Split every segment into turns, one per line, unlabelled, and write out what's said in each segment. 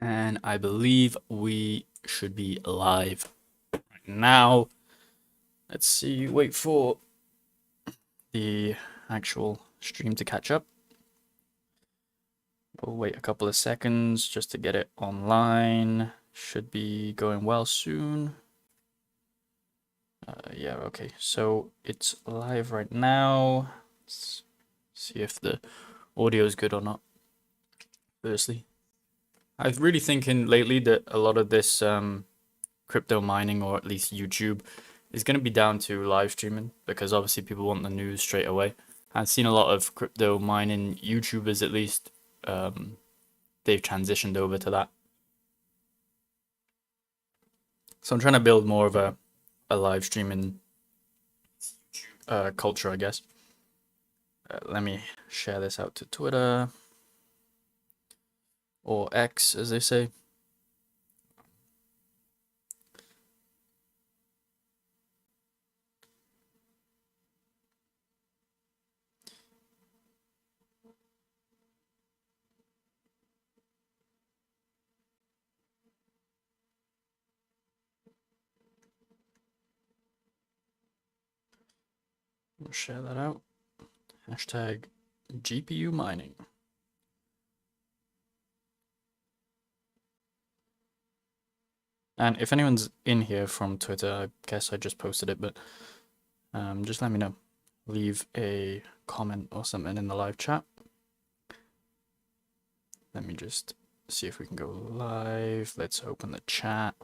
And I believe we should be live right now. Let's see, wait for the actual stream to catch up. We'll wait a couple of seconds just to get it online. Should be going well soon. Yeah, okay, so it's live right now. Let's see if the audio is good or not. Firstly, I've really thinking lately that a lot of this crypto mining, or at least YouTube, is going to be down to live streaming because obviously people want the news straight away. I've seen a lot of crypto mining YouTubers, at least, they've transitioned over to that. So I'm trying to build more of a live streaming culture, I guess. Let me share this out to Twitter or X, as they say. We'll share that out. Hashtag GPU mining. And if anyone's in here from Twitter, I guess I just posted it, but just let me know. Leave a comment or something in the live chat. Let me just see if we can go live. Let's open the chat.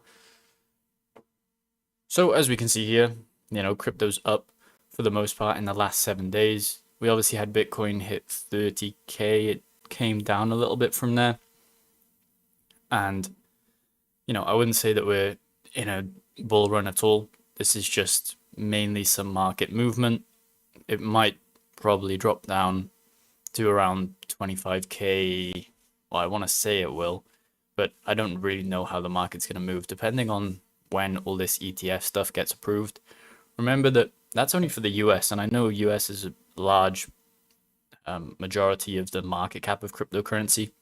So as we can see here, crypto's up for the most part in the last 7 days. We obviously had Bitcoin hit 30K. It came down a little bit from there. And, I wouldn't say that we're in a bull run at all. This is just mainly some market movement. It might probably drop down to around 25K. Well, I want to say it will, but I don't really know how the market's going to move depending on when all this ETF stuff gets approved. Remember that that's only for the US, and I know US is a large majority of the market cap of cryptocurrency,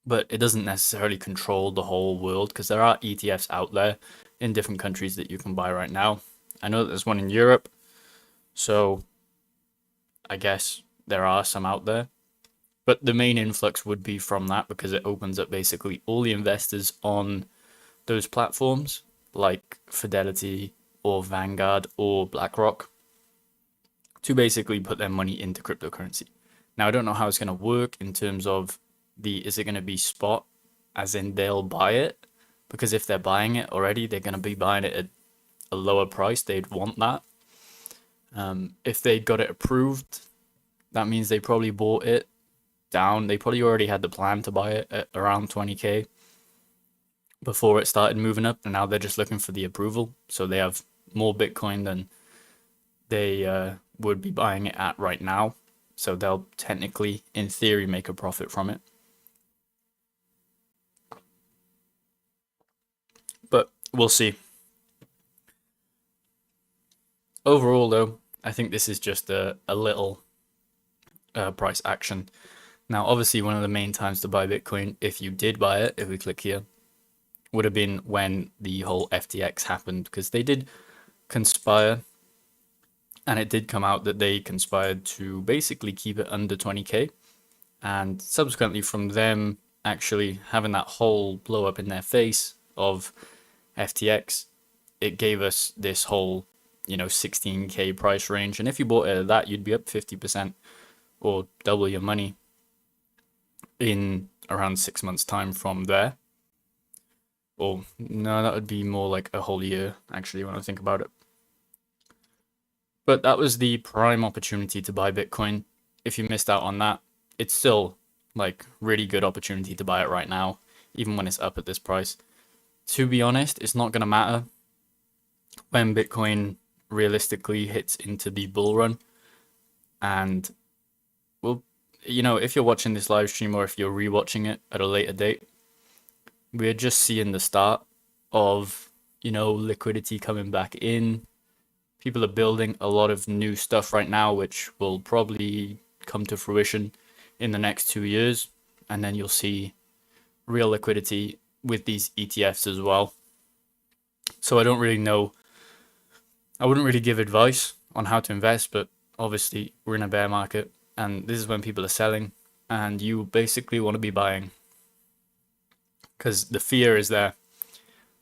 but it doesn't necessarily control the whole world because there are ETFs out there in different countries that you can buy right now. I know that there's one in Europe, so I guess there are some out there. But the main influx would be from that because it opens up basically all the investors on those platforms like Fidelity or Vanguard or BlackRock to basically put their money into cryptocurrency. Now, I don't know how it's going to work in terms of is it going to be spot, as in they'll buy it? Because if they're buying it already, they're going to be buying it at a lower price. They'd want that. If they got it approved, that means they probably bought it down. They probably already had the plan to buy it at around 20K before it started moving up, and now they're just looking for the approval. So they have more Bitcoin than they would be buying it at right now. So they'll technically, in theory, make a profit from it. But we'll see. Overall, though, I think this is just a little price action. Now, obviously, one of the main times to buy Bitcoin, if you did buy it, if we click here, would have been when the whole FTX happened, because they did conspire, and it did come out that they conspired to basically keep it under 20K. And subsequently, from them actually having that whole blow up in their face of FTX, it gave us this whole 16K price range. And if you bought it at that, you'd be up 50% or double your money in around 6 months' time from there. Or no, that would be more like a whole year, actually, when I think about it. But that was the prime opportunity to buy Bitcoin. If you missed out on that, it's still like really good opportunity to buy it right now, even when it's up at this price. To be honest, it's not going to matter when Bitcoin realistically hits into the bull run. And well, if you're watching this live stream or if you're rewatching it at a later date, we're just seeing the start of, liquidity coming back in. People are building a lot of new stuff right now, which will probably come to fruition in the next 2 years. And then you'll see real liquidity with these ETFs as well. So I don't really know. I wouldn't really give advice on how to invest, but obviously we're in a bear market and this is when people are selling and you basically want to be buying because the fear is there,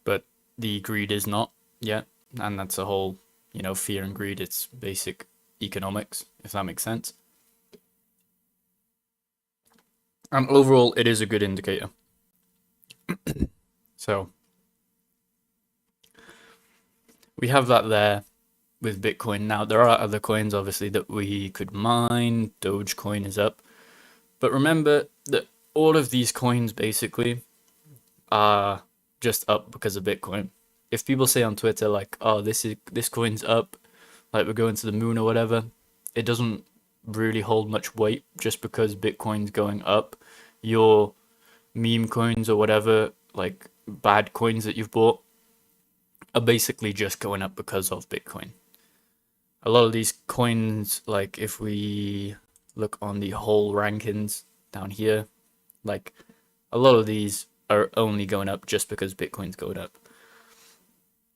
but the greed is not yet. And that's a whole, fear and greed. It's basic economics, if that makes sense. And overall, it is a good indicator. So we have that there with Bitcoin. Now, there are other coins, obviously, that we could mine. Dogecoin is up. But remember that all of these coins basically are just up because of Bitcoin. If people say on Twitter like, "Oh, this coin's up, like we're going to the moon or whatever," it doesn't really hold much weight just because Bitcoin's going up. Your meme coins or whatever, like bad coins that you've bought, are basically just going up because of Bitcoin. A lot of these coins, like if we look on the whole rankings down here, like a lot of these are only going up just because Bitcoin's going up.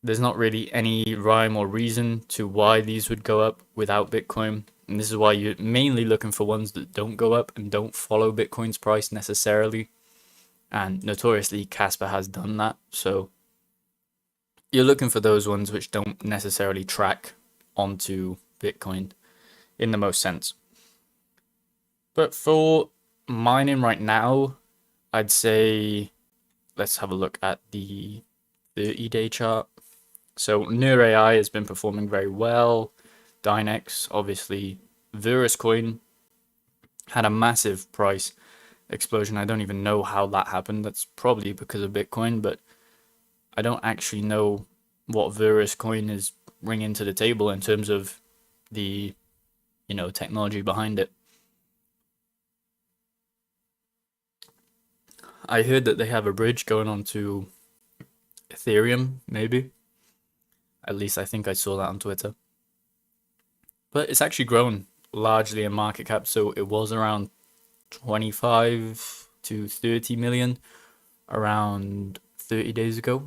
There's not really any rhyme or reason to why these would go up without Bitcoin. And this is why you're mainly looking for ones that don't go up and don't follow Bitcoin's price necessarily. And notoriously, Kaspa has done that. So you're looking for those ones which don't necessarily track onto Bitcoin in the most sense. But for mining right now, I'd say let's have a look at the 30-day chart. So Near AI has been performing very well. Dynex, obviously, Verus coin had a massive price explosion. I don't even know how that happened. That's probably because of Bitcoin, but I don't actually know what Verus coin is bringing to the table in terms of the, technology behind it. I heard that they have a bridge going on to Ethereum, maybe. At least I think I saw that on Twitter. But it's actually grown largely in market cap, so it was around 25 to 30 million around 30 days ago,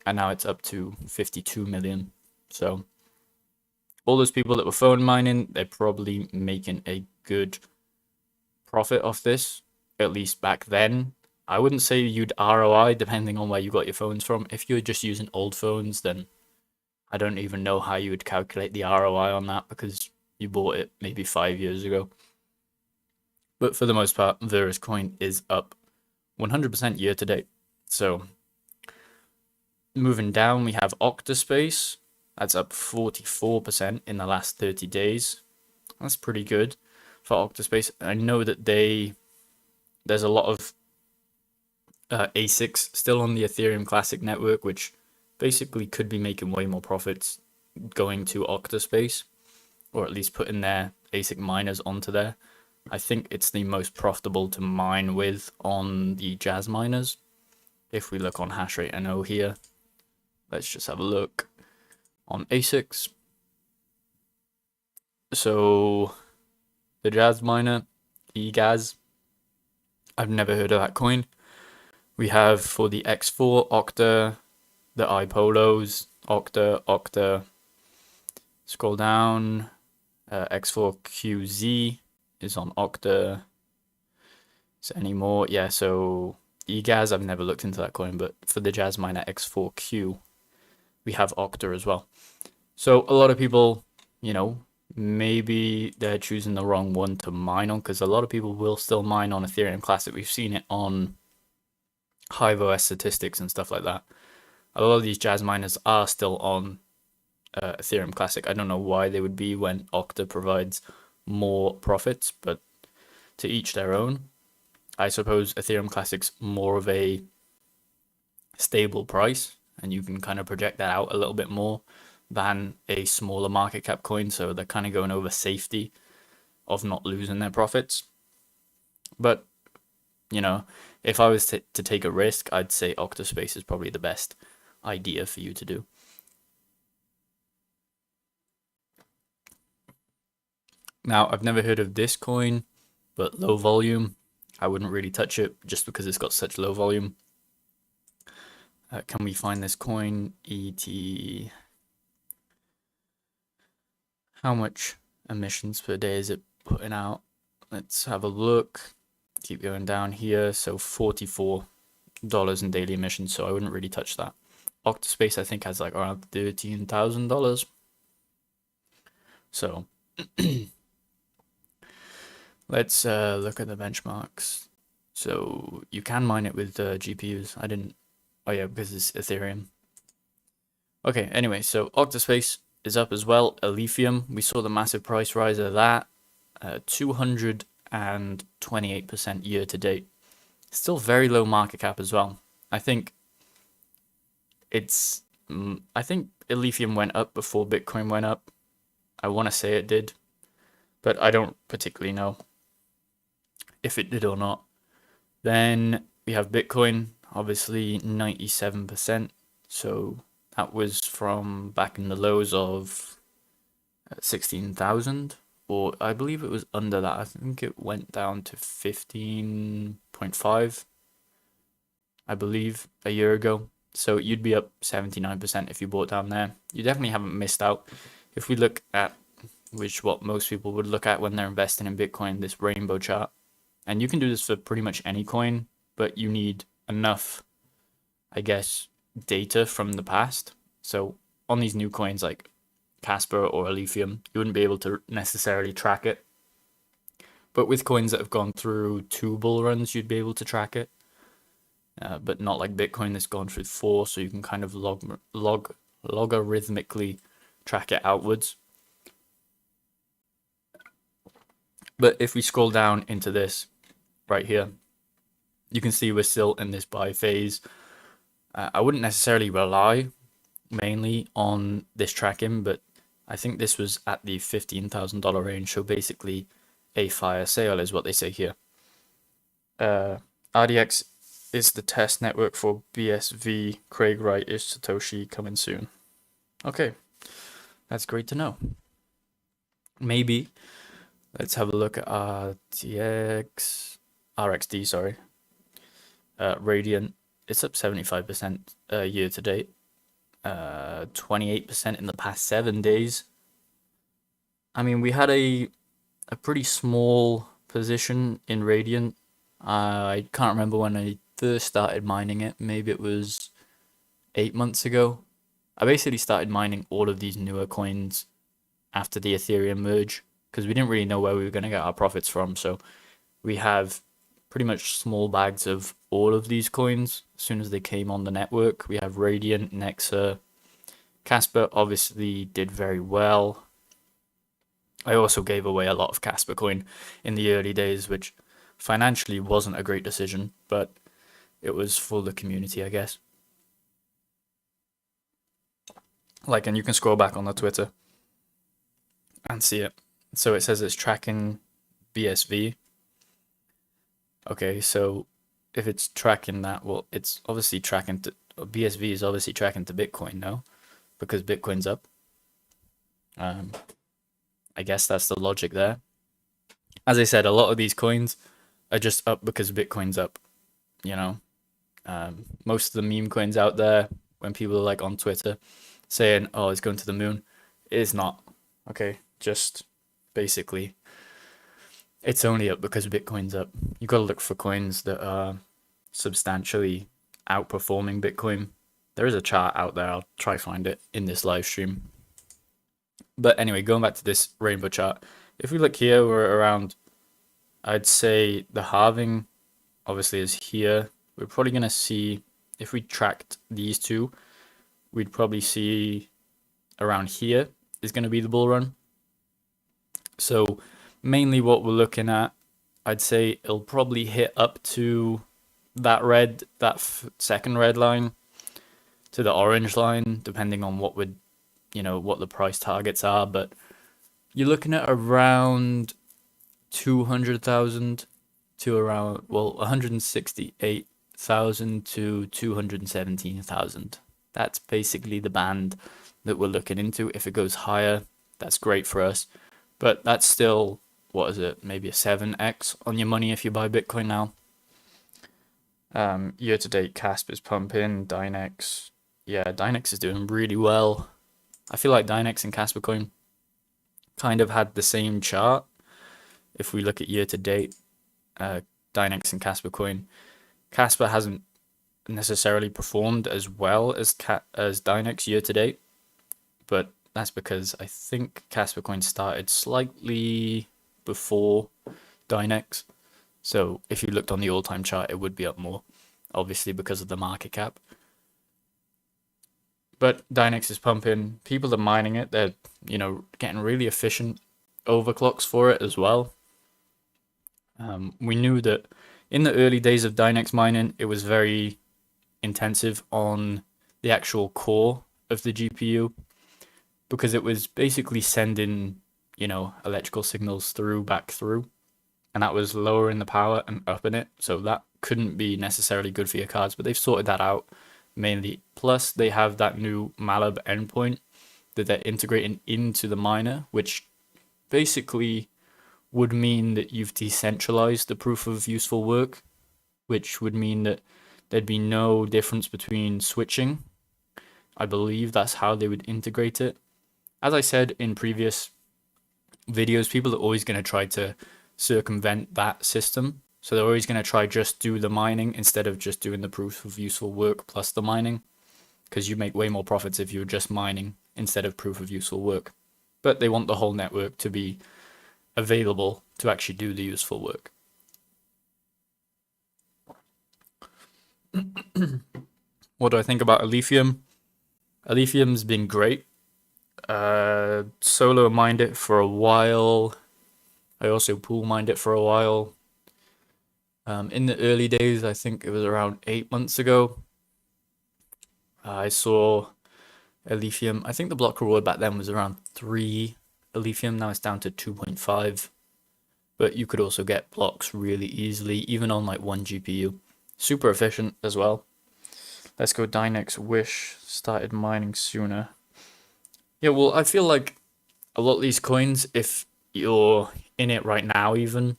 and now it's up to 52 million. So all those people that were phone mining, they're probably making a good profit off this, at least back then. I wouldn't say you'd ROI depending on where you got your phones from. If you're just using old phones, then I don't even know how you would calculate the ROI on that because you bought it maybe 5 years ago. But for the most part, Verus coin is up 100% year to date. So moving down, we have Octaspace. That's up 44% in the last 30 days. That's pretty good for Octaspace. I know that there's a lot of ASICs still on the Ethereum Classic network, which basically could be making way more profits going to Octaspace, or at least putting their ASIC miners onto there. I think it's the most profitable to mine with on the Jazz miners. If we look on hashrate NO here, let's just have a look on ASICs. So the Jazz miner, eGaz, I've never heard of that coin. We have for the X4, Octa, the iPolos, Octa. Scroll down, X4QZ is on Octa. Is there any more? Yeah, so eGaz, I've never looked into that coin, but for the Jazz Miner X4Q, we have Octa as well. So a lot of people, maybe they're choosing the wrong one to mine on, because a lot of people will still mine on Ethereum Classic. We've seen it on HiveOS statistics and stuff like that. A lot of these Jazz miners are still on Ethereum Classic. I don't know why they would be when Octa provides more profits, but to each their own. I suppose Ethereum Classic's more of a stable price, and you can kind of project that out a little bit more than a smaller market cap coin, so they're kind of going over safety of not losing their profits. But, if I was to take a risk, I'd say Octaspace is probably the best idea for you to do. Now, I've never heard of this coin, but low volume. I wouldn't really touch it just because it's got such low volume. Can we find this coin? ET. How much emissions per day is it putting out? Let's have a look. Keep going down here. So $44 in daily emissions, so I wouldn't really touch that. Octaspace, I think, has like around $13,000. So let's look at the benchmarks. So you can mine it with GPUs. I didn't. Oh yeah, because it's Ethereum. Okay, anyway, so Octaspace is up as well. Lithium, we saw the massive price rise of that. 228% year to date. Still very low market cap as well. I think Lithium went up before Bitcoin went up. I want to say it did, but I don't particularly know if it did or not. Then we have Bitcoin, obviously 97%. So that was from back in the lows of 16,000, or I believe it was under that. I think it went down to 15.5, I believe, a year ago. So you'd be up 79% if you bought down there. You definitely haven't missed out. If we look at what most people would look at when they're investing in Bitcoin, this rainbow chart, and you can do this for pretty much any coin, but you need enough, I guess, data from the past. So on these new coins like Casper or Lithium, you wouldn't be able to necessarily track it. But with coins that have gone through 2 bull runs, you'd be able to track it. But not like Bitcoin that's gone through 4, so you can kind of logarithmically track it outwards. But if we scroll down into this right here, you can see we're still in this buy phase. I wouldn't necessarily rely mainly on this tracking, but I think this was at the $15,000 range, so basically a fire sale is what they say here. RDX is the test network for BSV. Craig Wright is Satoshi, coming soon. Okay, that's great to know. Maybe let's have a look at RXD, sorry. Radiant, it's up 75% year to date. 28% in the past 7 days. I mean, we had a pretty small position in Radiant. I can't remember when I first started mining it. Maybe it was 8 months ago. I basically started mining all of these newer coins after the Ethereum merge because we didn't really know where we were going to get our profits from. So we have pretty much small bags of all of these coins as soon as they came on the network. We have Radiant, Nexa, Casper obviously did very well. I also gave away a lot of Casper coin in the early days, which financially wasn't a great decision, but it was for the community, I guess. Like, and you can scroll back on the Twitter and see it. So it says it's tracking BSV. Okay, so if it's tracking that, well, it's obviously tracking to BSV is obviously tracking to Bitcoin, no? Because Bitcoin's up. I guess that's the logic there. As I said, a lot of these coins are just up because Bitcoin's up, you know? Most of the meme coins out there, when people are like on Twitter saying, oh, it's going to the moon, it is not. Okay, just basically, it's only up because Bitcoin's up. You got to look for coins that are substantially outperforming Bitcoin. There is a chart out there. I'll try find it in this live stream. But anyway, going back to this rainbow chart, if we look here, we're around, I'd say the halving obviously is here. We're probably going to see, if we tracked these two, we'd probably see around here is going to be the bull run. So mainly what we're looking at, I'd say it'll probably hit up to that second red line to the orange line, depending on what would, what the price targets are. But you're looking at around 200,000 to around, 168,000 to 217,000. That's basically the band that we're looking into. If it goes higher, that's great for us. But that's still what is it, maybe a 7x on your money if you buy Bitcoin now. Year to date, kaspa is pumping. Dynex, yeah, Dynex is doing really well. I feel like Dynex and kaspa coin kind of had the same chart. If we look at year to date, Dynex and kaspa coin, kaspa hasn't necessarily performed as well as Dynex year to date, but that's because I think kaspa coin started slightly before Dynex. So if you looked on the all-time chart, it would be up more, obviously because of the market cap. But Dynex is pumping. People are mining it. They're, getting really efficient overclocks for it as well. We knew that in the early days of Dynex mining, it was very intensive on the actual core of the GPU because it was basically sending, electrical signals back through, and that was lowering the power and upping it. So that couldn't be necessarily good for your cards, but they've sorted that out mainly. Plus, they have that new Malab endpoint that they're integrating into the miner, which basically would mean that you've decentralized the proof of useful work, which would mean that there'd be no difference between switching. I believe that's how they would integrate it. As I said in previous videos, people are always going to try to circumvent that system. So they're always going to try just do the mining instead of just doing the proof of useful work plus the mining, because you make way more profits if you're just mining instead of proof of useful work. But they want the whole network to be available to actually do the useful work. What do I think about Alephium? Alephium's been great. Solo mined it for a while. I also pool mined it for a while. In the early days, I think it was around 8 months ago, I saw Alephium. I think the block reward back then was around 3 Alephium. Now it's down to 2.5. But you could also get blocks really easily, even on like 1 GPU. Super efficient as well. Let's go Dynex. Wish started mining sooner. Yeah, well, I feel like a lot of these coins, if you're in it right now even,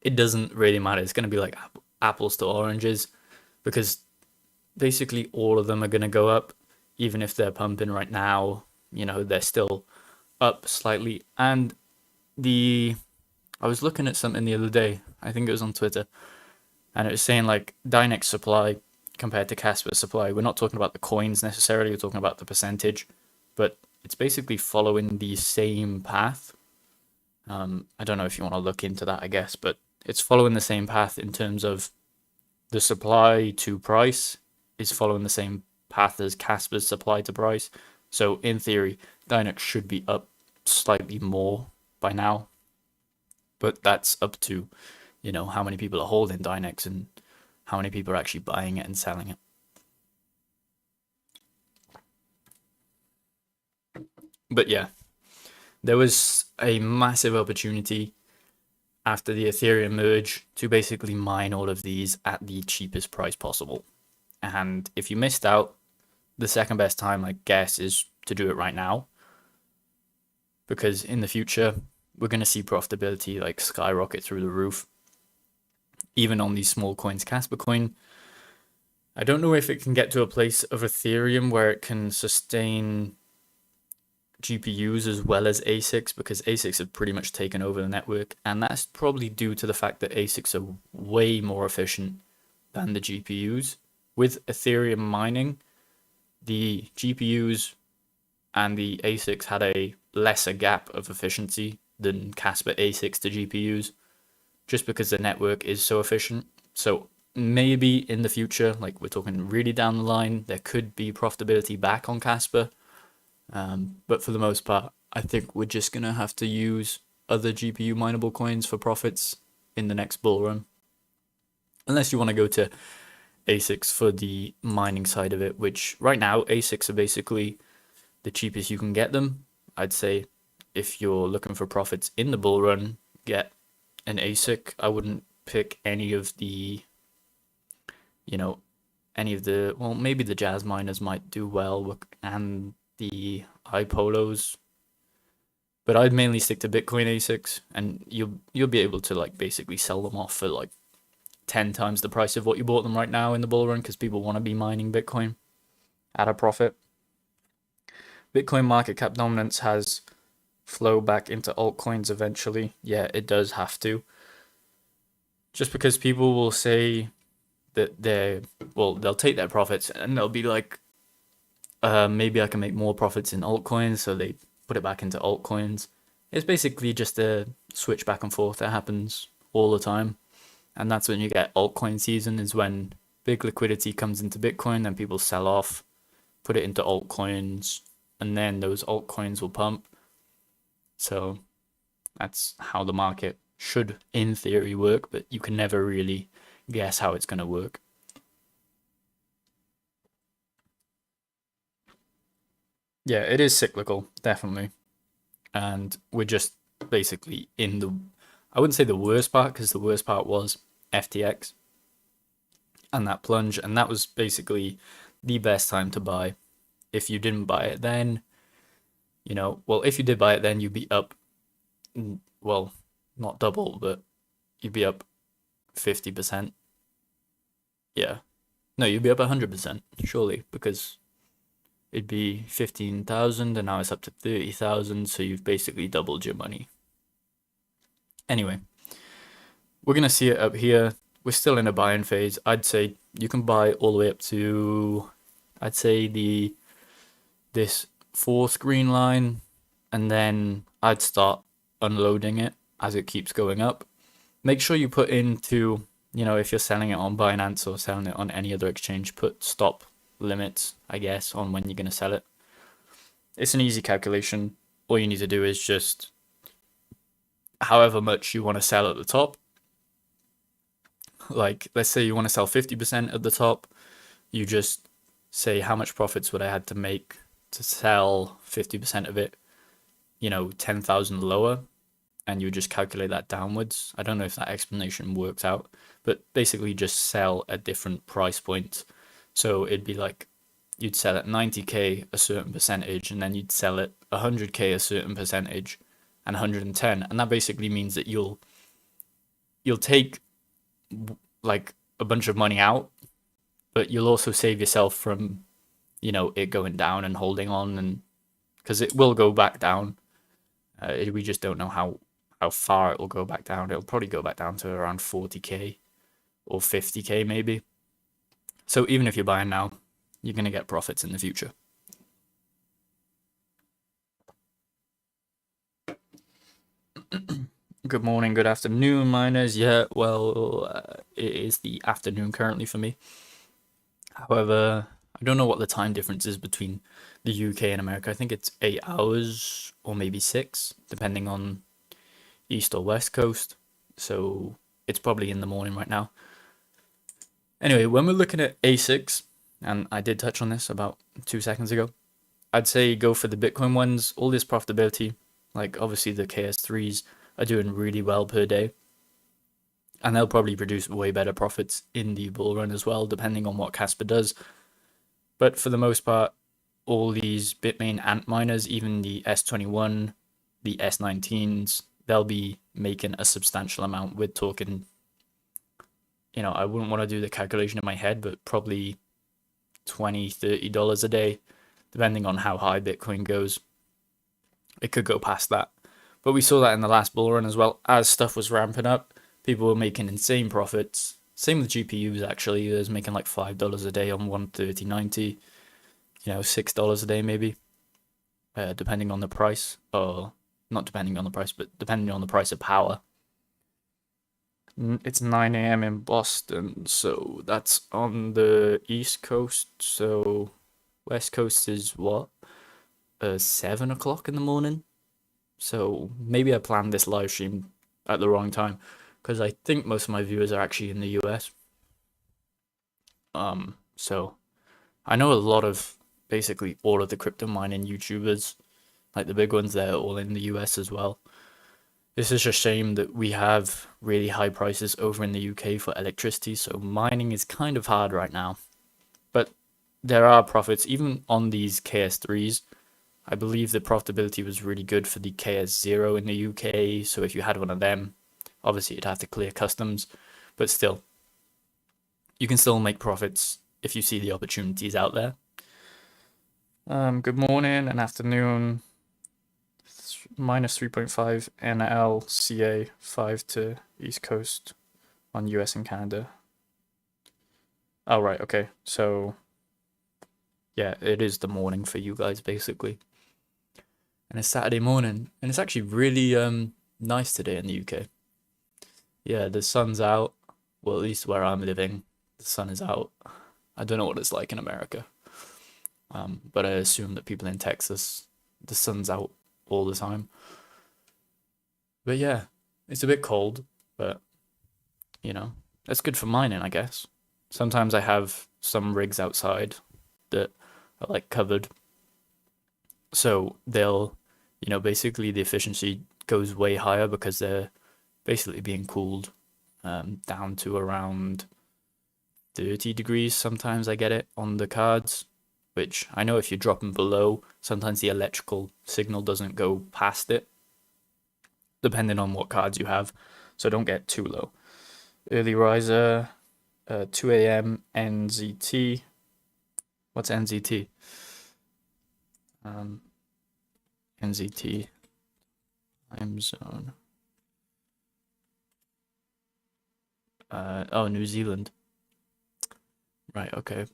it doesn't really matter. It's going to be like apples to oranges, because basically all of them are going to go up, even if they're pumping right now. They're still up slightly. And I was looking at something the other day, I think it was on Twitter, and it was saying like Dynex supply compared to kaspa supply. We're not talking about the coins necessarily, we're talking about the percentage, but it's basically following the same path. I don't know if you want to look into that, I guess, but it's following the same path in terms of the supply to price is following the same path as kaspa's supply to price. So in theory, Dynex should be up slightly more by now, but that's up to, how many people are holding Dynex and how many people are actually buying it and selling it. But yeah, there was a massive opportunity after the Ethereum merge to basically mine all of these at the cheapest price possible. And if you missed out, the second best time, I guess, is to do it right now. Because in the future, we're going to see profitability like skyrocket through the roof. Even on these small coins, kaspa coin, I don't know if it can get to a place of Ethereum where it can sustain GPUs as well as ASICs, because ASICs have pretty much taken over the network, and that's probably due to the fact that ASICs are way more efficient than the GPUs. With Ethereum mining, the GPUs and the ASICs had a lesser gap of efficiency than kaspa ASICs to GPUs, just because the network is so efficient. So maybe in the future, like we're talking really down the line, there could be profitability back on kaspa. But for the most part, I think we're just going to have to use other GPU mineable coins for profits in the next bull run. Unless you want to go to ASICs for the mining side of it, which right now ASICs are basically the cheapest you can get them. I'd say if you're looking for profits in the bull run, get an ASIC. I wouldn't pick any of the, well, maybe the Jazz miners might do well, and the iPolos. But I'd mainly stick to Bitcoin ASICs, and you'll be able to like basically sell them off for like 10 times the price of what you bought them right now in the bull run, because people want to be mining Bitcoin at a profit. Bitcoin market cap dominance has flow back into altcoins eventually. Yeah, it does have to. Just because people will say that they'll take their profits and they'll be like, maybe I can make more profits in altcoins, so they put it back into altcoins. It's basically just a switch back and forth that happens all the time. And that's when you get altcoin season, is when big liquidity comes into Bitcoin, then people sell off, put it into altcoins, and then those altcoins will pump. So that's how the market should, in theory, work, but you can never really guess how it's going to work. Yeah, it is cyclical, definitely. And we're just basically in the, I wouldn't say the worst part, because the worst part was FTX and that plunge, and that was basically the best time to buy. If you didn't buy it then, well, if you did buy it then, you'd be up, well, not double, but you'd be up 50%. Yeah. No, you'd be up 100%, surely, because it'd be 15,000 and now it's up to 30,000, so you've basically doubled your money. Anyway, we're going to see it up here. We're still in a buying phase. I'd say you can buy all the way up to, I'd say this fourth green line, and then I'd start unloading it as it keeps going up. Make sure you put into, if you're selling it on Binance or selling it on any other exchange, put stop limits, I guess, on when you're going to sell it. It's an easy calculation. All you need to do is just however much you want to sell at the top. Like, let's say you want to sell 50% at the top, you just say how much profits would I had to make to sell 50% of it, 10,000 lower, and you just calculate that downwards. I don't know if that explanation works out, but basically just sell at different price points. So it'd be like you'd sell at 90k a certain percentage, and then you'd sell at 100k a certain percentage, and 110, and that basically means that you'll take like a bunch of money out, but you'll also save yourself from it going down and holding on, and because it will go back down. We just don't know how far it will go back down. It'll probably go back down to around 40k or 50k maybe. So even if you're buying now, you're going to get profits in the future. Good morning, good afternoon, miners. Yeah, well, it is the afternoon currently for me. However, I don't know what the time difference is between the UK and America. I think it's 8 hours or maybe 6, depending on East or West Coast. So it's probably in the morning right now. Anyway, when we're looking at ASICs, and I did touch on this about 2 seconds ago, I'd say go for the Bitcoin ones. All this profitability, like obviously the KS3s are doing really well per day, and they'll probably produce way better profits in the bull run as well, depending on what Kaspa does. But for the most part, all these Bitmain Ant miners, even the S21, the S19s, they'll be making a substantial amount. We're talking, I wouldn't want to do the calculation in my head, but probably $20-$30 a day, depending on how high Bitcoin goes. It could go past that. But we saw that in the last bull run as well. As stuff was ramping up, people were making insane profits. Same with GPUs, actually. There's making like $5 a day on 13090, $6 a day maybe, depending on the price. Or not depending on the price, but depending on the price of power. It's 9 a.m. in Boston, so that's on the East Coast. So West Coast is what? 7 o'clock in the morning. So maybe I planned this live stream at the wrong time, because I think most of my viewers are actually in the US. So I know a lot of, basically all of the crypto mining YouTubers, like the big ones, they're all in the US as well. This is a shame that we have really high prices over in the UK for electricity, so mining is kind of hard right now. But there are profits, even on these KS3s. I believe the profitability was really good for the KS0 in the UK, so if you had one of them, obviously you'd have to clear customs, but still, you can still make profits if you see the opportunities out there. Good morning and afternoon. Minus 3.5 NLCA 5 to East Coast on US and Canada. Oh, right, okay. So, yeah, it is the morning for you guys, basically. And it's Saturday morning, and it's actually really nice today in the UK. Yeah, the sun's out. Well, at least where I'm living, the sun is out. I don't know what it's like in America. But I assume that people in Texas, the sun's out all the time. But yeah, it's a bit cold, but you know, that's good for mining, I guess. Sometimes I have some rigs outside that are like covered. So they'll, basically the efficiency goes way higher because they're basically being cooled down to around 30 degrees. Sometimes I get it on the cards, which I know if you drop them below, sometimes the electrical signal doesn't go past it, depending on what cards you have. So don't get too low. Early riser, 2 a.m. NZT. What's NZT? NZT time zone. Oh, New Zealand. Right, okay.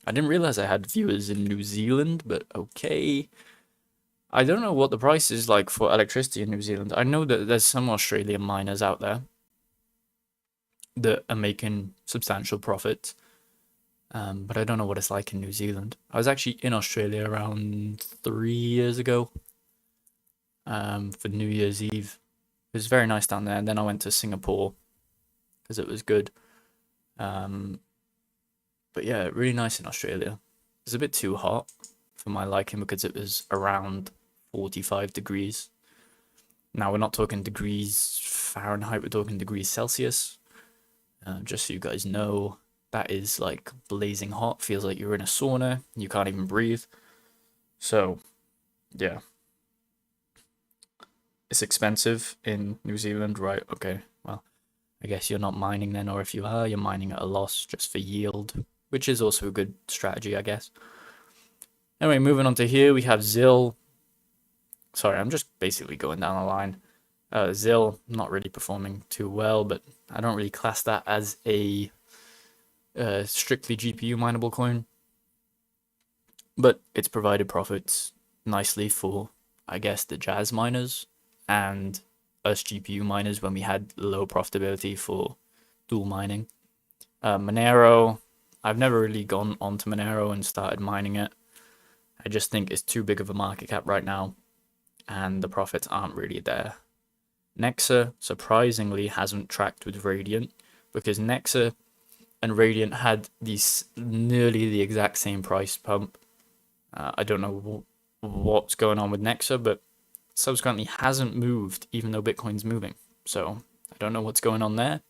I didn't realize I had viewers in New Zealand, but okay. I don't know what the price is like for electricity in New Zealand. I know that there's some Australian miners out there that are making substantial profits, but I don't know what it's like in New Zealand. I was actually in Australia around 3 years ago for New Year's Eve. It was very nice down there, and then I went to Singapore because it was good. But yeah, really nice in Australia. It was a bit too hot for my liking because it was around 45 degrees. Now we're not talking degrees Fahrenheit, we're talking degrees Celsius. Just so you guys know, that is like blazing hot. Feels like you're in a sauna. You can't even breathe. So, yeah. It's expensive in New Zealand, right? Okay, well, I guess you're not mining then, or if you are, you're mining at a loss just for yield, which is also a good strategy, I guess. Anyway, moving on to here, we have Zill. Sorry, I'm just basically going down the line. Zill, not really performing too well, but I don't really class that as a strictly GPU mineable coin. But it's provided profits nicely for, I guess, the Jazz miners and us GPU miners when we had low profitability for dual mining. Monero, I've never really gone onto Monero and started mining it. I just think it's too big of a market cap right now, and the profits aren't really there. Nexa, surprisingly, hasn't tracked with Radiant, because Nexa and Radiant had these nearly the exact same price pump. I don't know what's going on with Nexa, but subsequently hasn't moved, even though Bitcoin's moving. So I don't know what's going on there.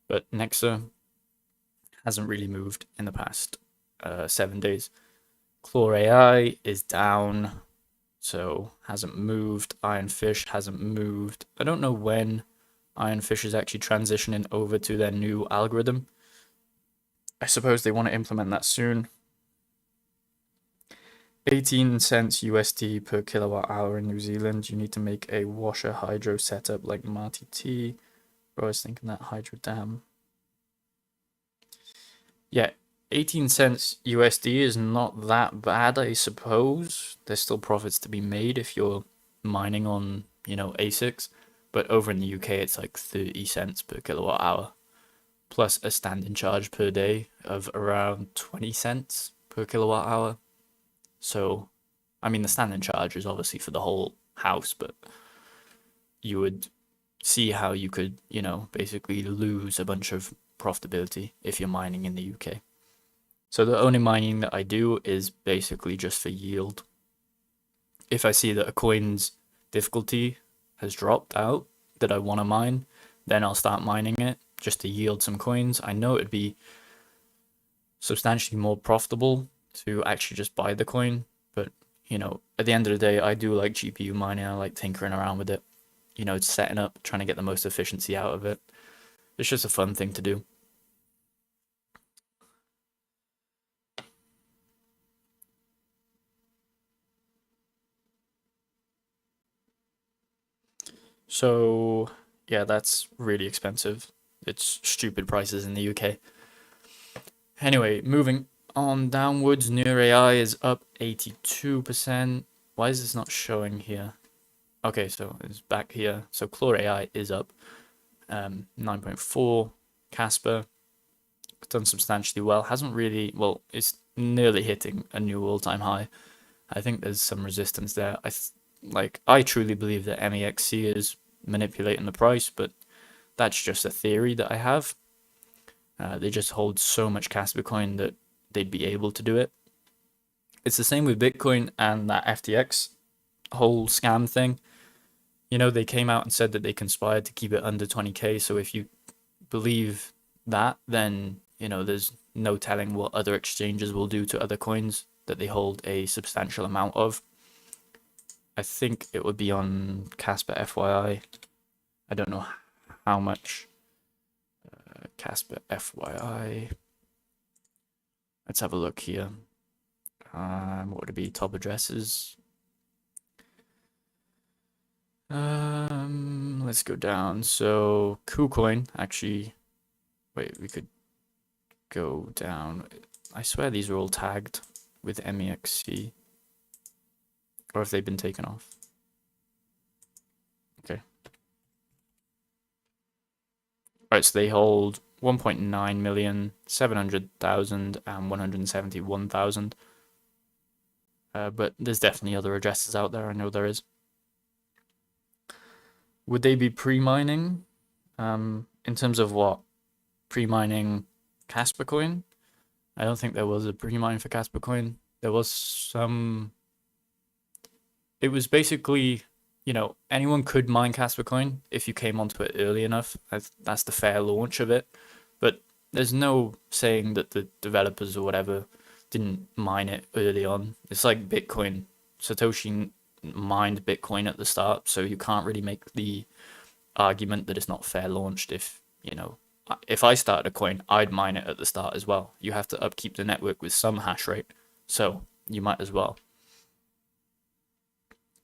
But Nexa hasn't really moved in the past 7 days. Claw AI is down, so hasn't moved. Ironfish hasn't moved. I don't know when Ironfish is actually transitioning over to their new algorithm. I suppose they want to implement that soon. 18 cents USD per kilowatt hour in New Zealand. You need to make a washer hydro setup like Marty T. I was thinking that hydro dam. Yeah, 18 cents USD is not that bad, I suppose. There's still profits to be made if you're mining on, ASICs. But over in the UK, it's like 30 cents per kilowatt hour, plus a standing charge per day of around 20 cents per kilowatt hour. So, I mean, the standing charge is obviously for the whole house, but you would see how you could, basically lose a bunch of profitability if you're mining in the UK. So the only mining that I do is basically just for yield. If I see that a coin's difficulty has dropped out that I want to mine, then I'll start mining it just to yield some coins. I know it'd be substantially more profitable to actually just buy the coin, but you know, at the end of the day, I do like GPU mining. I like tinkering around with it. You know, setting up, trying to get the most efficiency out of it. It's just a fun thing to do. So, yeah, that's really expensive. It's stupid prices in the UK. Anyway, moving on downwards, Near AI is up 82%. Why is this not showing here? Okay, so it's back here. So Claude AI is up 9.4. Casper done substantially well. Hasn't really, well, it's nearly hitting a new all-time high. I think there's some resistance there. I truly believe that MEXC is manipulating the price, but that's just a theory that I have. They just hold so much Casper coin that they'd be able to do it. It's the same with Bitcoin and that FTX whole scam thing. You know, they came out and said that they conspired to keep it under 20k. So if you believe that, then, you know, there's no telling what other exchanges will do to other coins that they hold a substantial amount of. I think it would be on Casper FYI. I don't know how much. Casper FYI. Let's have a look here. What would it be? Top addresses. Let's go down. So KuCoin actually. Wait, we could go down. I swear these are all tagged with MEXC. Or have they been taken off? Okay. Alright, so they hold 1.9 million, 700,000, and 171,000. But there's definitely other addresses out there. I know there is. Would they be pre-mining? In terms of what? Pre-mining Casper coin? I don't think there was a pre-mine for Casper coin. There was some. It was basically, you know, anyone could mine Casper coin if you came onto it early enough. That's the fair launch of it. But there's no saying that the developers or whatever didn't mine it early on. It's like Bitcoin. Satoshi mined Bitcoin at the start, so you can't really make the argument that it's not fair launched. If, you know, if I started a coin, I'd mine it at the start as well. You have to upkeep the network with some hash rate, so you might as well.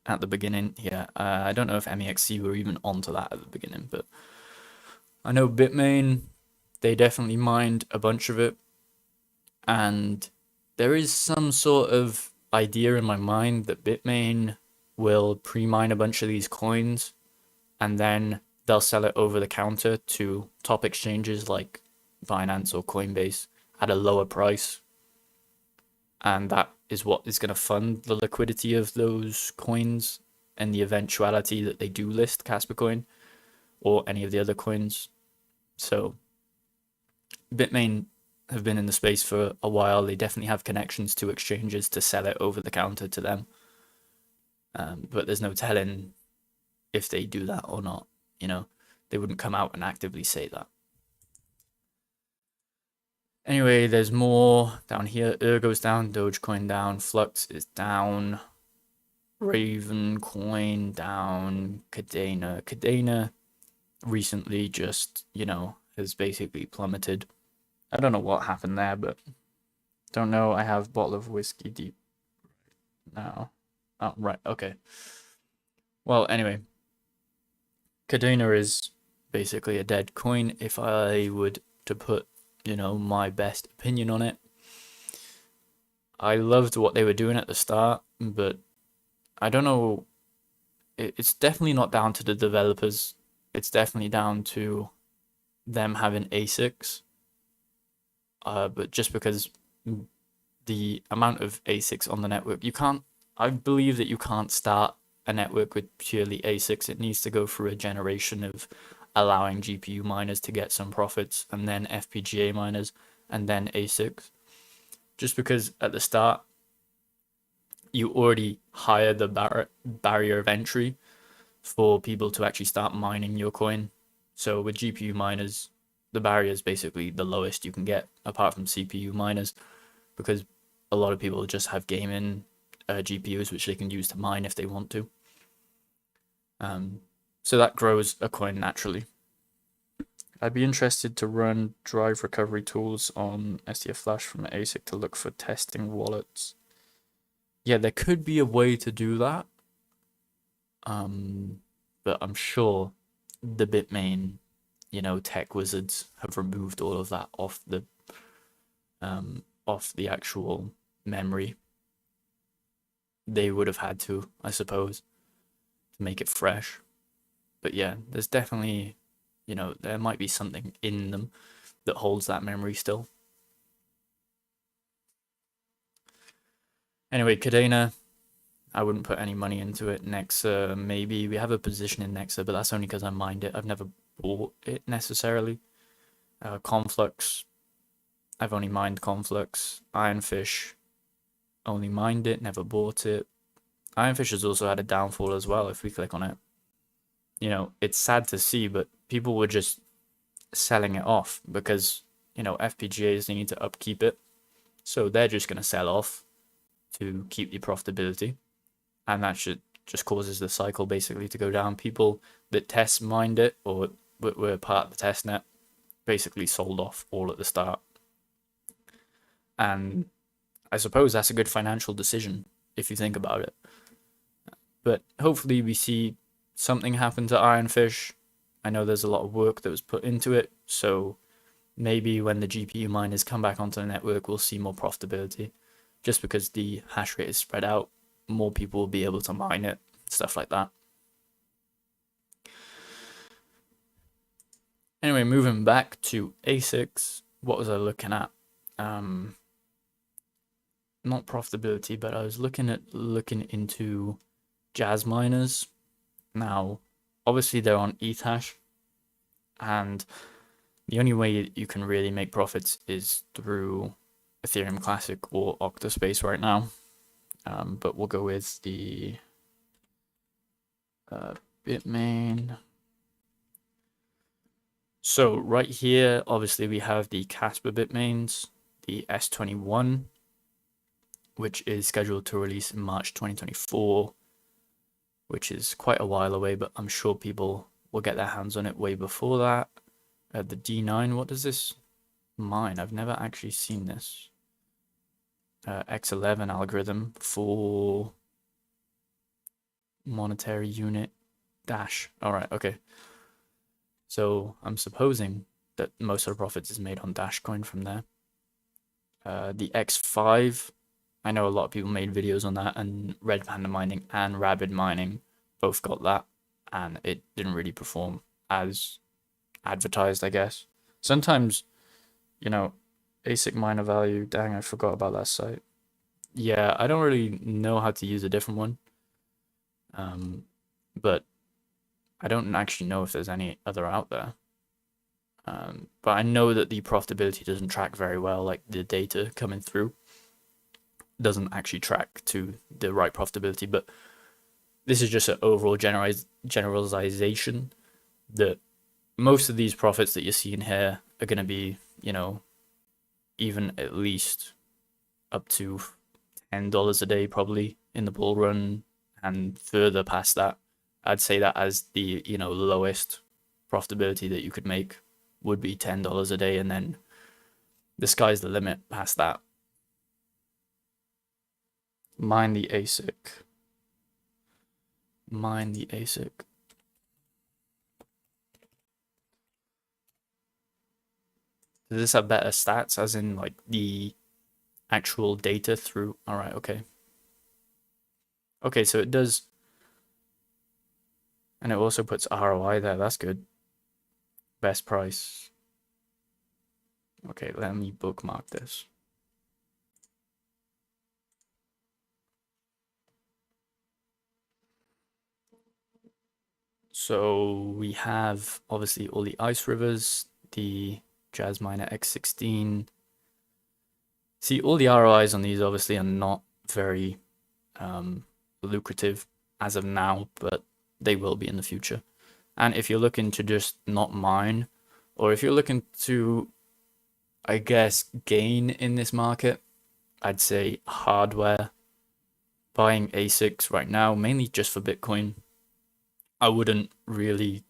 At the beginning, yeah, I don't know if MEXC were even onto that at the beginning, but I know Bitmain, they definitely mined a bunch of it, and there is some sort of idea in my mind that Bitmain will pre-mine a bunch of these coins, and then they'll sell it over the counter to top exchanges like Binance or Coinbase at a lower price, and that is what is going to fund the liquidity of those coins and the eventuality that they do list Casper coin or any of the other coins. So Bitmain have been in the space for a while. They definitely have connections to exchanges to sell it over the counter to them. But there's no telling if they do that or not. You know, they wouldn't come out and actively say that. Anyway, there's more down here. Ergo's down, Dogecoin down, Flux is down, Ravencoin down, Cadena. Cadena recently just, you know, has basically plummeted. I don't know what happened there, but don't know. I have a bottle of whiskey deep now. Oh, right, okay. Well, anyway, Cadena is basically a dead coin if I would to put, you know, my best opinion on it. I loved what they were doing at the start, but I don't know. It's definitely not down to the developers. It's definitely down to them having ASICs. But just because the amount of ASICs on the network, I believe that you can't start a network with purely ASICs. It needs to go through a generation of allowing GPU miners to get some profits, and then FPGA miners, and then ASICs. Just because at the start, you already hire the barrier of entry for people to actually start mining your coin. So with GPU miners, the barrier is basically the lowest you can get, apart from CPU miners, because a lot of people just have gaming GPUs, which they can use to mine if they want to. So that grows a coin naturally. I'd be interested to run drive recovery tools on SDF Flash from ASIC to look for testing wallets. Yeah, there could be a way to do that. But I'm sure the Bitmain, tech wizards have removed all of that off the actual memory. They would have had to, I suppose, to make it fresh. But yeah, there's definitely, there might be something in them that holds that memory still. Anyway, Cadena, I wouldn't put any money into it. Nexa, maybe. We have a position in Nexa, but that's only because I mined it. I've never bought it necessarily. Conflux, I've only mined Conflux. Ironfish, only mined it, never bought it. Ironfish has also had a downfall as well if we click on it. It's sad to see, but people were just selling it off because, FPGAs, they need to upkeep it. So they're just going to sell off to keep the profitability. And that just causes the cycle basically to go down. People that test mined it or were part of the test net basically sold off all at the start. And I suppose that's a good financial decision if you think about it. But hopefully we see something happen to Ironfish. I know there's a lot of work that was put into it, so maybe when the GPU miners come back onto the network, we'll see more profitability. Just because the hash rate is spread out, more people will be able to mine it, stuff like that. Anyway, moving back to ASICs, what was I looking at? Not profitability, but I was looking into Jazz miners. Now, obviously they're on Ethash, and the only way you can really make profits is through Ethereum Classic or Octaspace right now. But we'll go with the Bitmain. So right here, obviously we have the kaspa Bitmains, the S21, which is scheduled to release in March 2024, which is quite a while away, but I'm sure people will get their hands on it way before that. The D9, what does this mine? I've never actually seen this. X11 algorithm for monetary unit dash. All right, okay. So I'm supposing that most of the profits is made on Dashcoin from there. The X5, I know a lot of people made videos on that, and Red Panda Mining and Rabid Mining both got that, and it didn't really perform as advertised, I guess. Sometimes, ASIC miner value, dang, I forgot about that site. Yeah, I don't really know how to use a different one. But I don't actually know if there's any other out there. But I know that the profitability doesn't track very well, like the data coming through doesn't actually track to the right profitability, but this is just an overall generalization that most of these profits that you're seeing here are going to be, even at least up to $10 a day probably in the bull run, and further past that. I'd say that as the lowest profitability that you could make would be $10 a day, and then the sky's the limit past that. Mine the ASIC. Mine the ASIC. Does this have better stats, as in like the actual data through? All right, okay. Okay, so it does, and it also puts ROI there. That's good. Best price. Okay, let me bookmark this. So we have obviously all the ice rivers, the Jazz Miner X16. See, all the ROIs on these obviously are not very lucrative as of now, but they will be in the future. And if you're looking to just not mine, or if you're looking to, I guess, gain in this market, I'd say hardware buying ASICs right now, mainly just for Bitcoin. I wouldn't really,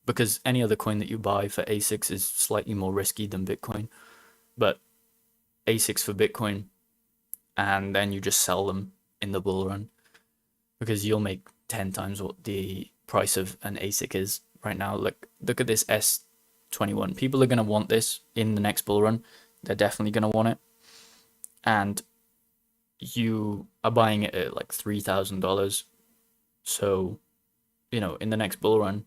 because any other coin that you buy for ASICs is slightly more risky than Bitcoin. But ASICs for Bitcoin, and then you just sell them in the bull run, because you'll make 10 times what the price of an ASIC is right now. Look at this S21. People are going to want this in the next bull run. They're definitely going to want it. And you are buying it at like $3,000. So, in the next bull run,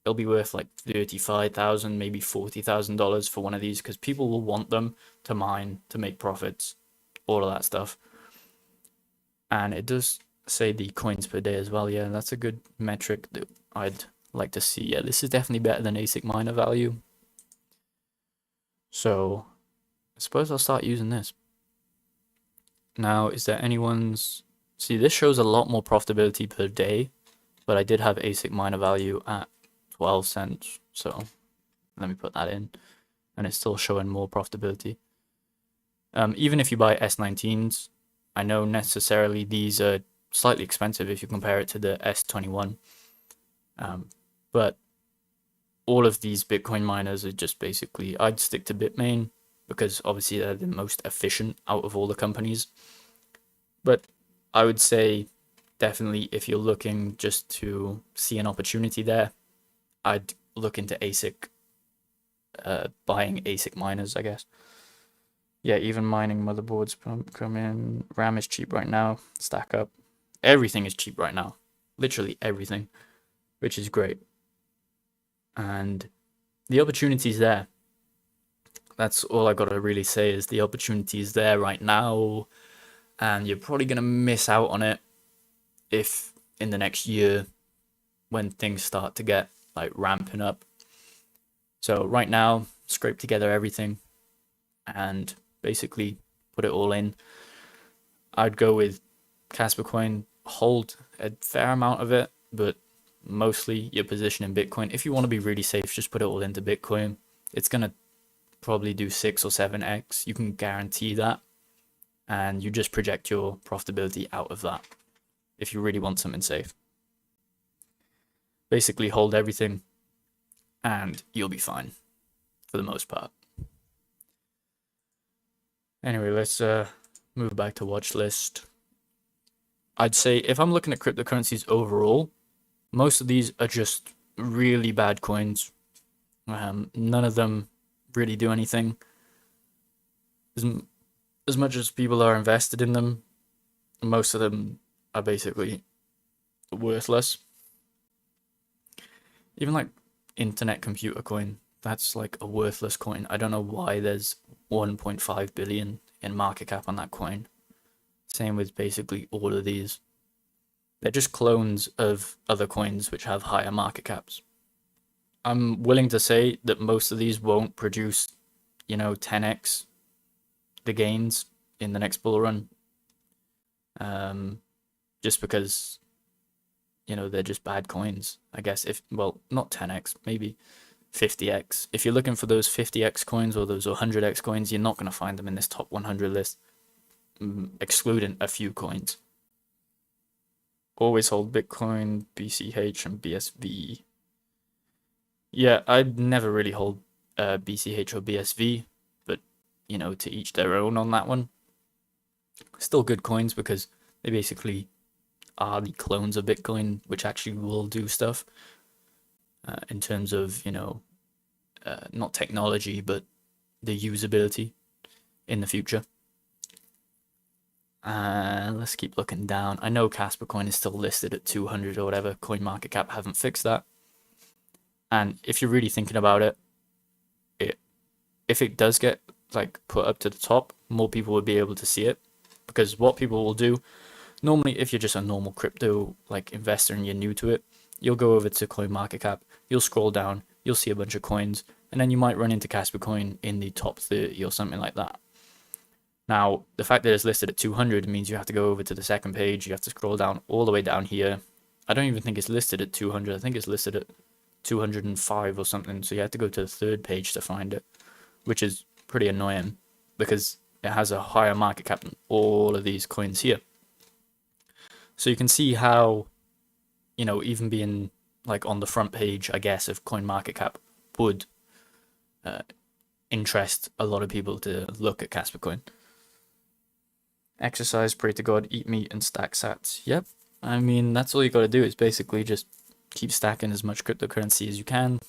it'll be worth like $35,000, maybe $40,000 for one of these, because people will want them to mine, to make profits, all of that stuff. And it does say the coins per day as well. Yeah, that's a good metric that I'd like to see. Yeah, this is definitely better than ASIC miner value. So I suppose I'll start using this. Now, is there anyone's... See, this shows a lot more profitability per day, but I did have ASIC miner value at 12 cents. So let me put that in. And it's still showing more profitability. Even if you buy S19s, I know necessarily these are slightly expensive if you compare it to the S21. But all of these Bitcoin miners are just basically, I'd stick to Bitmain because obviously they're the most efficient out of all the companies. But I would say definitely if you're looking just to see an opportunity there, I'd look into ASIC, buying ASIC miners, I guess. Yeah, even mining motherboards come in. RAM is cheap right now. Stack up. Everything is cheap right now. Literally everything, which is great. And the opportunity is there. That's all I gotta really say is the opportunity is there right now. And you're probably gonna miss out on it if in the next year when things start to get like ramping up. So right now, scrape together everything and basically put it all in. I'd go with Kaspa coin, hold a fair amount of it, but mostly your position in Bitcoin. If you want to be really safe, just put it all into Bitcoin. It's going to probably do 6 or 7x. You can guarantee that. And you just project your profitability out of that if you really want something safe. Basically hold everything and you'll be fine for the most part. Anyway, let's move back to watch list. I'd say if I'm looking at cryptocurrencies overall, most of these are just really bad coins. None of them really do anything. As much as people are invested in them, most of them are basically worthless. Even like internet computer coin, that's like a worthless coin. I don't know why there's 1.5 billion in market cap on that coin. Same with basically all of these. They're just clones of other coins which have higher market caps. I'm willing to say that most of these won't produce, 10x the gains in the next bull run. Just because, they're just bad coins, I guess. Not 10x, maybe 50x. If you're looking for those 50x coins or those 100x coins, you're not going to find them in this top 100 list, excluding a few coins. Always hold Bitcoin, BCH, and BSV. Yeah, I'd never really hold BCH or BSV, but, to each their own on that one. Still good coins because they basically are the clones of Bitcoin, which actually will do stuff in terms of, not technology, but the usability in the future. Let's keep looking down. I know Kaspa coin is still listed at 200 or whatever. CoinMarketCap haven't fixed that. And if you're really thinking about it, if it does get put up to the top, more people will be able to see it. Because what people will do, normally if you're just a normal crypto investor and you're new to it, you'll go over to CoinMarketCap, you'll scroll down, you'll see a bunch of coins, and then you might run into Kaspa coin in the top 30 or something like that. Now, the fact that it's listed at 200 means you have to go over to the second page, you have to scroll down all the way down here. I don't even think it's listed at 200, I think it's listed at 205 or something, so you have to go to the third page to find it, which is pretty annoying because it has a higher market cap than all of these coins here. So you can see how, even being like on the front page, I guess, of CoinMarketCap would uh, interest a lot of people to look at Casper Coin. Exercise, pray to God, eat meat, and stack sats. Yep. I mean, that's all you got to do is basically just keep stacking as much cryptocurrency as you can.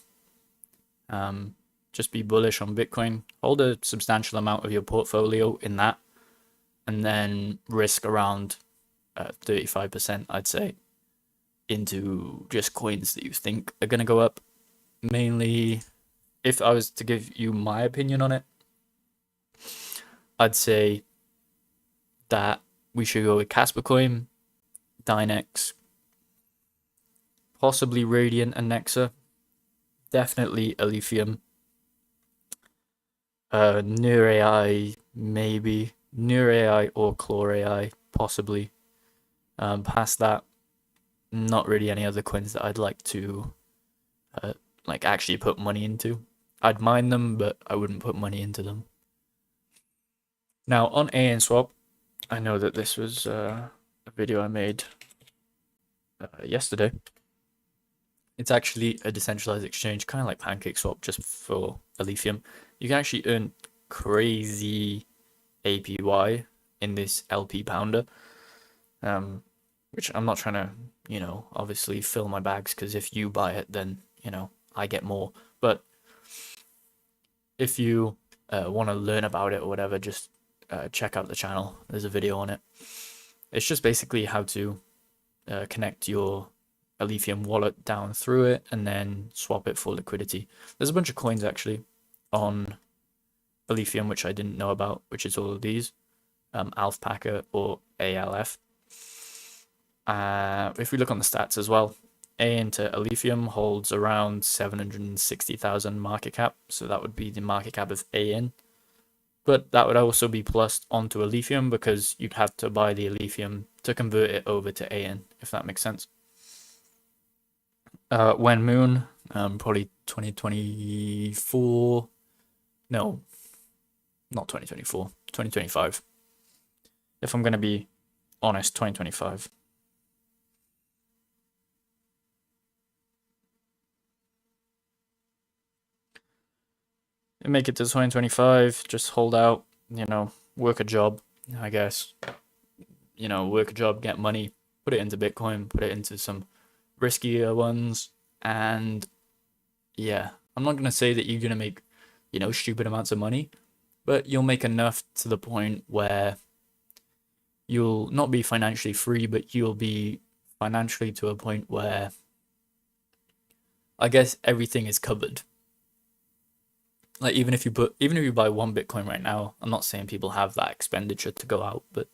Just be bullish on Bitcoin. Hold a substantial amount of your portfolio in that, and then risk around 35%, I'd say, into just coins that you think are going to go up. Mainly, if I was to give you my opinion on it, I'd say that we should go with Casper Coin, Dynex, possibly Radiant and Nexa, definitely Lithium, Near AI, maybe, Near AI or Chlor AI, possibly. Past that, not really any other coins that I'd like to actually put money into. I'd mine them, but I wouldn't put money into them. Now on AN Swap, I know that this was a video I made yesterday. It's actually a decentralized exchange, kind of like PancakeSwap, just for Lithium. You can actually earn crazy APY in this LP pounder, which I'm not trying to, obviously fill my bags, because if you buy it, then, I get more. But if you want to learn about it or whatever, just check out the channel. There's a video on it. It's just basically how to connect your Lithium wallet down through it and then swap it for liquidity. There's a bunch of coins actually on Lithium which I didn't know about, which is all of these, Alfpacker or ALF. If we look on the stats as well, A into Lithium holds around 760,000 market cap, so that would be the market cap of AN. But that would also be plussed onto Lithium because you'd have to buy the Lithium to convert it over to AN, if that makes sense. When Moon, probably 2024. No, not 2024, 2025. If I'm going to be honest, 2025. Make it to 2025, just hold out, work a job, I guess. Work a job, get money, put it into Bitcoin, put it into some riskier ones, and yeah, I'm not going to say that you're going to make, stupid amounts of money, but you'll make enough to the point where you'll not be financially free, but you'll be financially to a point where I guess everything is covered. Like even if you buy one Bitcoin right now, I'm not saying people have that expenditure to go out, but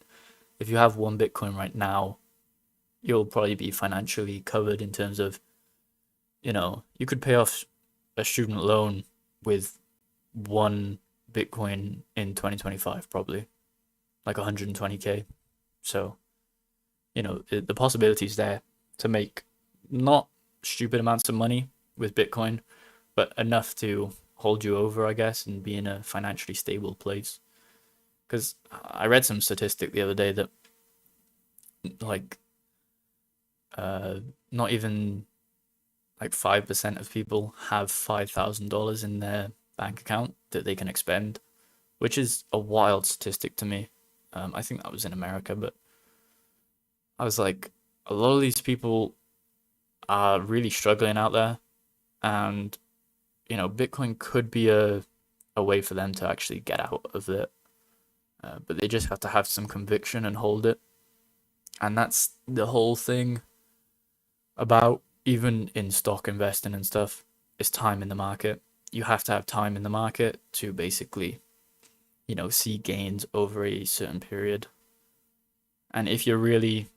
if you have one Bitcoin right now, you'll probably be financially covered in terms of, you could pay off a student loan with one Bitcoin in 2025, probably like 120K. So, the possibilities there to make not stupid amounts of money with Bitcoin, but enough to hold you over, I guess, and be in a financially stable place. Because I read some statistic the other day that like not even like 5% of people have $5,000 in their bank account that they can expend, which is a wild statistic to me. I think that was in America, but I was like, a lot of these people are really struggling out there, and Bitcoin could be a way for them to actually get out of it, but they just have to have some conviction and hold it. And that's the whole thing about even in stock investing and stuff, is time in the market. You have to have time in the market to basically, see gains over a certain period. And if you're really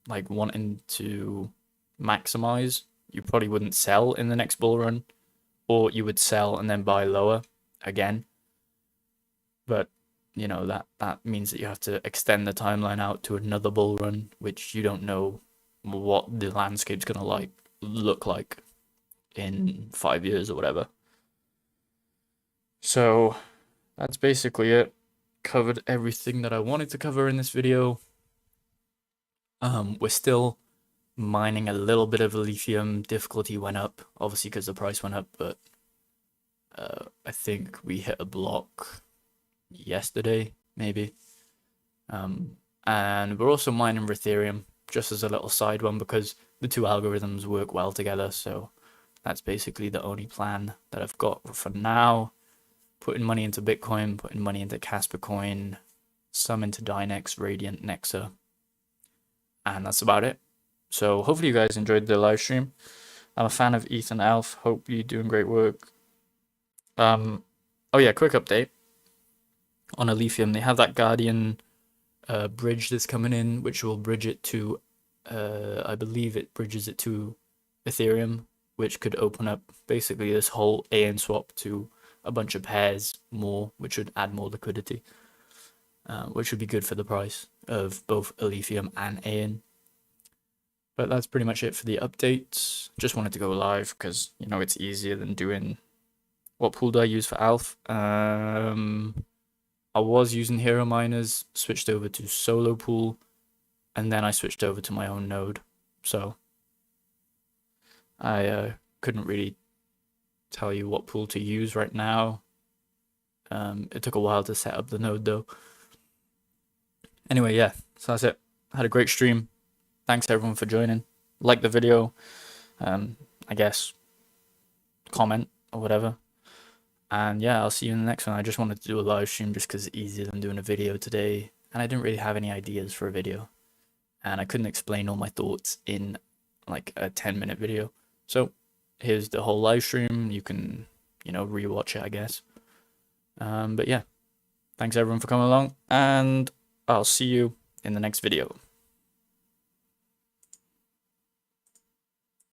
like wanting to maximize, you probably wouldn't sell in the next bull run, or you would sell and then buy lower again. But that means that you have to extend the timeline out to another bull run, which you don't know what the landscape's gonna look like in 5 years or whatever. So that's basically it. Covered everything that I wanted to cover in this video. We're still mining a little bit of lithium. Difficulty went up, obviously because the price went up, but I think we hit a block yesterday, maybe. And we're also mining Ethereum just as a little side one because the two algorithms work well together. So that's basically the only plan that I've got for now. Putting money into Bitcoin, putting money into kaspa coin, some into Dynex, Radiant, Nexa, and that's about it. So hopefully you guys enjoyed the live stream. I'm a fan of Ethan Alf. Hope you're doing great work. Oh yeah, quick update on Alephium. They have that Guardian bridge that's coming in, which will bridge it to, I believe it bridges it to Ethereum, which could open up basically this whole AN swap to a bunch of pairs more, which would add more liquidity, which would be good for the price of both Alephium and AN. But that's pretty much it for the updates. Just wanted to go live because, you know, it's easier than doing... What pool do I use for Alf? I was using Hero Miners, switched over to Solo Pool, and then I switched over to my own node. So I couldn't really tell you what pool to use right now. It took a while to set up the node though. Anyway, yeah, so that's it. Had a great stream. Thanks everyone for joining. Like the video, I guess, comment or whatever. And yeah, I'll see you in the next one. I just wanted to do a live stream just because it's easier than doing a video today. And I didn't really have any ideas for a video. And I couldn't explain all my thoughts in like a 10-minute video. So here's the whole live stream. You can, you know, rewatch it, I guess. But yeah, thanks everyone for coming along. And I'll see you in the next video.